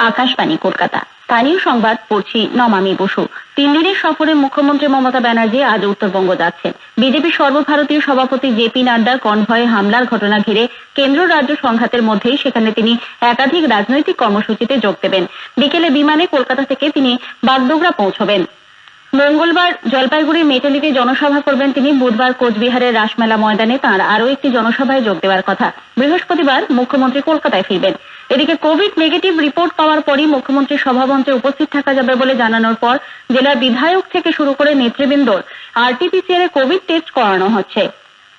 আকাশবাণী কলকাতা। স্থানীয় সংবাদ পড়ছি নমামি বসু। 3 দিনের সফরে মুখ্যমন্ত্রী মমতা ব্যানার্জি আজ উত্তরবঙ্গ যাচ্ছেন। বিজেপি সর্বভারতীয় সভাপতি জেপি নাড্ডার কনভয়ে হামলার ঘটনা ঘিরে কেন্দ্র রাজ্য সংঘাতের মধ্যেই সেখানে তিনি একাধিক রাজনৈতিক কর্মসূচিতে যোগ দেবেন। বিকেলে বিমানে কলকাতা থেকে তিনি বাগডোগরা পৌঁছবেন। মঙ্গলবার জলপাইগুড়ির মেটালিতে জনসভা করবেন তিনি। বুধবার কোচবিহারের রাসমেলা ময়দানে তাঁর আরও একটি জনসভায় যোগ দেওয়ার কথা। বৃহস্পতিবার মুখ্যমন্ত্রী কলকাতায় ফিরবেন। এদিকে কোভিড নেগেটিভ রিপোর্ট পাওয়ার পরই মুখ্যমন্ত্রীর সভামঞ্চে উপস্থিত থাকা যাবে বলে জানানোর পর জেলার বিধায়ক থেকে শুরু করে নেতৃবৃন্দর আরটিপিসিআর এ কোভিড টেস্ট করানো হচ্ছে।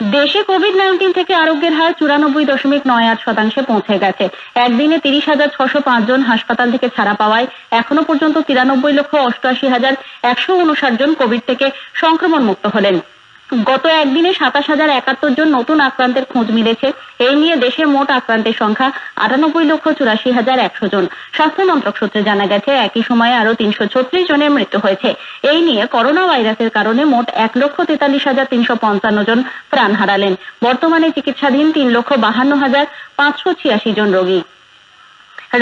দেশে কোভিড-19 থেকে আরোগ্যের হার 94.98% পৌঁছে গেছে। একদিনে 30,605 জন হাসপাতাল থেকে ছাড়া পাওয়ায় এখনো পর্যন্ত 93,88,159 জন কোভিড থেকে সংক্রমণ মুক্ত হলেন। গত একদিনে 27,071 জন নতুন আক্রান্তের খোঁজ মিলেছে। এই নিয়ে দেশের মোট আক্রান্তের সংখ্যা 98,84,100 জন। স্বাস্থ্য মন্ত্রক সূত্রে জানা গেছে একই সময়ে আরো 336 জনের মৃত্যু হয়েছে। এই নিয়ে করোনা ভাইরাসের কারণে মোট 1,43,355 জন প্রাণ হারালেন। বর্তমানে চিকিৎসাধীন 3,52,586 জন রোগী।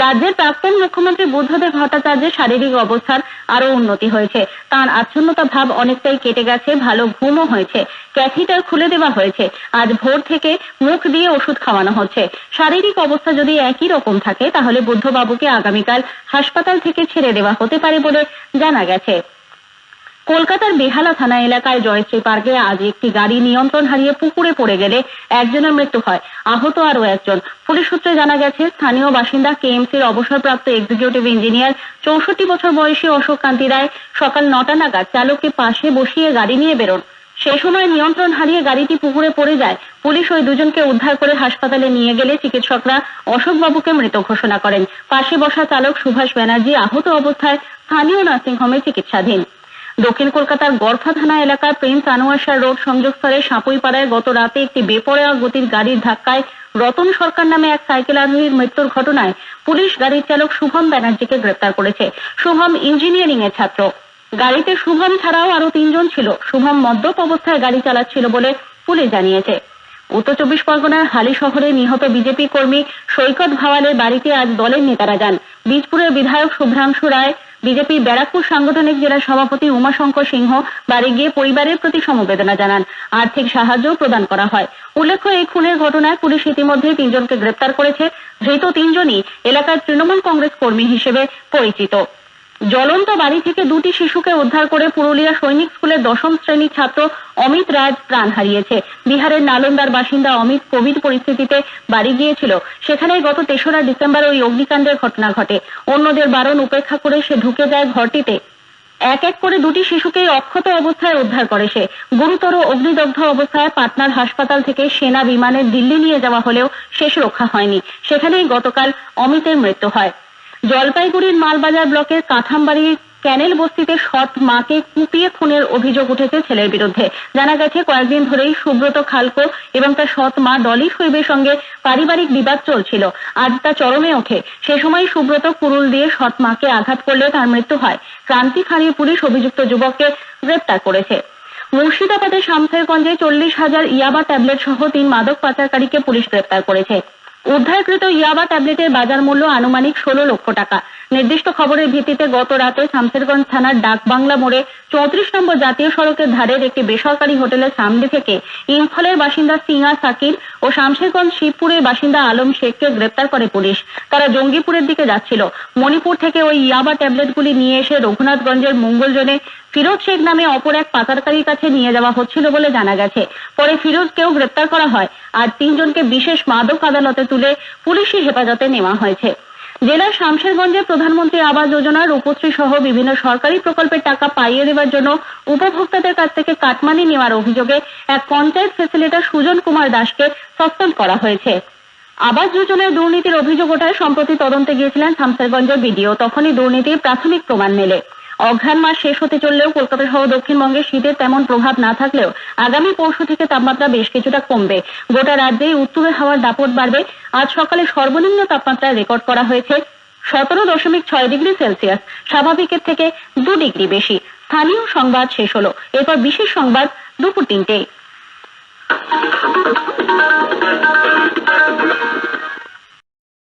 রাজ্যের প্রাক্তন মুখ্যমন্ত্রী বুদ্ধদেব ভট্টাচার্যের শারীরিক অবস্থার আরো উন্নতি হয়েছে। তাঁর আচ্ছন্নতা ভাব অনেকটাই কেটে গেছে, ভালো ঘুমও হয়েছে। ক্যাথিটার খুলে দেওয়া হয়েছে। আজ ভোর থেকে মুখ দিয়ে ওষুধ খাওয়ানো হচ্ছে। শারীরিক অবস্থা যদি একই রকম থাকে তাহলে বুদ্ধবাবুকে আগামীকাল হাসপাতাল থেকে ছেড়ে দেওয়া হতে পারে বলে জানা গেছে। কলকাতার বেহালা থানা এলাকায় জয়শ্রী পার্কে আজ একটি গাড়ি নিয়ন্ত্রণ হারিয়ে পুকুরে পড়ে গেলে একজনের মৃত্যু হয়, আহত আরো একজন। পুলিশ সূত্রে জানা গেছে স্থানীয় বাসিন্দা কেএমসির অবসরপ্রাপ্ত এক্সিকিউটিভ ইঞ্জিনিয়ার 64 বছর বয়সী অশোক কান্তি রায় সকাল 9টা নাগাদ চালককে পাশে বসিয়ে গাড়ি নিয়ে বেরোন। সে সময় নিয়ন্ত্রণ হারিয়ে গাড়িটি পুকুরে পড়ে যায়। পুলিশ ওই দুজনকে উদ্ধার করে হাসপাতালে নিয়ে গেলে চিকিৎসকরা অশোকবাবুকে মৃত ঘোষণা করেন। পাশে বসা চালক সুভাষ ব্যানার্জি আহত অবস্থায় স্থানীয় নার্সিংহোমে চিকিৎসাধীন। দক্ষিণ কলকাতার গড়ফা থানা এলাকার প্রিন্স আনোয়ার শাহ রোড সংযোগস্থলে সাপুইপাড়ায় গত রাতে একটি বেপরোয়া গতির গাড়ির ধাক্কায় রতন সরকার নামে এক সাইকেল আরোহীর মৃত্যুর ঘটনায় পুলিশ গাড়ির চালক শুভম ব্যানার্জিকে গ্রেপ্তার করেছে। শুভম ইঞ্জিনিয়ারিং এর ছাত্র। গাড়িতে শুভম ছাড়াও আরো 3 জন ছিল। শুভম মদ্যপ অবস্থায় গাড়ি চালাচ্ছিল বলে পুলিশ জানিয়েছে। উত্তর 24 পরগনার হালি শহরে নিহত বিজেপি কর্মী সৈকত ভাওয়ালের বাড়িতে আজ দলের নেতারা যান। বীজপুরের বিধায়ক শুভ্রাংশু রায়, বিজেপির ব্যারাকপুর সাংগঠনিক জেলা সভাপতি উমাশঙ্কর সিংহ বাড়ি গিয়ে পরিবারের প্রতি সমবেদনা জানান। আর্থিক সাহায্য প্রদান করা হয়। উল্লেখ্য, এই খুনের ঘটনায় পুলিশ ইতিমধ্যে 3 জনকে গ্রেপ্তার করেছে। ধৃত 3 জনই এলাকার তৃণমূল কংগ্রেস কর্মী হিসেবে পরিচিত। জ্বলন্ত বাড়ি থেকে 2টি শিশুকে উদ্ধার করে পুরুলিয়া সৈনিক স্কুলের 10ম শ্রেণীর ছাত্র অমিত রাজ প্রাণ হারিয়েছে। বিহারের নালন্দার বাসিন্দা অমিত কোভিড পরিস্থিতিতে বাড়ি গিয়েছিল। সেখানেই গত 3রা ডিসেম্বর ওই অগ্নিকাণ্ডের ঘটনা ঘটে। অন্যদের বারণ উপেক্ষা করে সে ঢুকে যায় ঘরটিতে। এক এক করে 2টি শিশুকে অক্ষত অবস্থায় উদ্ধার করে সে। গুরুতর অগ্নিদগ্ধ অবস্থায় পাটনার হাসপাতাল থেকে সেনা বিমানে দিল্লি নিয়ে যাওয়া হলেও শেষ রক্ষা হয়নি। সেখানেই গতকাল অমিতের মৃত্যু হয়। জলপাইগুড়ির মালবাজার ব্লকের কাঠামবাড়ির ক্যানেল বস্তিতে সৎ মাকে কুপিয়ে খুনের অভিযোগ উঠেছে ছেলের বিরুদ্ধে। জানা গেছে কয়েকদিন ধরেই সুব্রত খালকো এবং তার সৎ মা ডলি শৈবের সঙ্গে পারিবারিক বিবাদ চলছিল। আজ তা চরমে ওঠে। সে সময় সুব্রত কুরুল দিয়ে সৎ মাকে আঘাত করলে তার মৃত্যু হয়। ক্রান্তি ফাঁড়ির পুলিশ অভিযুক্ত যুবককে গ্রেপ্তার করেছে। মুর্শিদাবাদের শামশেরগঞ্জে 40,000 ইয়াবা ট্যাবলেট সহ 3 মাদক পাচারকারীকে পুলিশ গ্রেপ্তার করেছে। উদ্ধারকৃত ইয়াবা ট্যাবলেটের বাজার মূল্য আনুমানিক 16 লক্ষ টাকা। নির্দিষ্ট খবরের ভিত্তিতে গত রাতে শামশেরগঞ্জ থানার ডাকবাংলা মোড়ে 34 নম্বর জাতীয় সড়কের ধারের একটি বেসরকারি হোটেলের সামনে থেকে ইম্ফলের বাসিন্দা সিঙ্গা সাকির ও শামশেরগঞ্জ শিবপুরের বাসিন্দা আলম শেখকে গ্রেপ্তার করে পুলিশ। তারা জঙ্গিপুরের দিকে যাচ্ছিল। মণিপুর থেকে ওই ইয়াবা ট্যাবলেটগুলি নিয়ে এসে রঘুনাথগঞ্জের মঙ্গলজনে ফিরোজ শেখ নামে অপর এক পাচারকারীর কাছে নিয়ে যাওয়া হচ্ছিল বলে জানা গেছে। পরে ফিরোজকেও গ্রেপ্তার করা হয়। আর 3 জনকে বিশেষ মাদক আদালতে তুলে পুলিশি হেফাজতে নেওয়া হয়েছে। জেলার শামশেরগঞ্জে প্রধানমন্ত্রী আবাস যোজনার রূপশ্রী সহ বিভিন্ন সরকারি প্রকল্পের টাকা পাইয়ে দেওয়ার জন্য উপভোক্তাদের কাছ থেকে কাটমানি নেওয়ার অভিযোগে এক পঞ্চায়েত ফ্যাসিলিটার সুজন কুমার দাসকে সাসপেন্ড করা হয়েছে। আবাস যোজনায় দুর্নীতির অভিযোগ ওঠায় সম্প্রতি তদন্তে গিয়েছিলেন শামশেরগঞ্জের বিডিও। তখনই দুর্নীতির প্রাথমিক প্রমাণ মেলে। অঘ্রাণ মাস শেষ হতে চললেও কলকাতা সহ দক্ষিণবঙ্গে শীতের তেমন প্রভাব না থাকলেও আগামী পরশু থেকে তাপমাত্রা বেশ কিছুটা কমবে। গোটা রাজ্যেই উত্তুরে হাওয়ার দাপট বাড়বে। আজ সকালে সর্বনিম্ন তাপমাত্রা রেকর্ড করা হয়েছে 17.6 ডিগ্রি সেলসিয়াস, স্বাভাবিকের থেকে 2 ডিগ্রি বেশি। স্থানীয় সংবাদ শেষ হলো। এরপর বিশেষ সংবাদ দুপুর 3টে।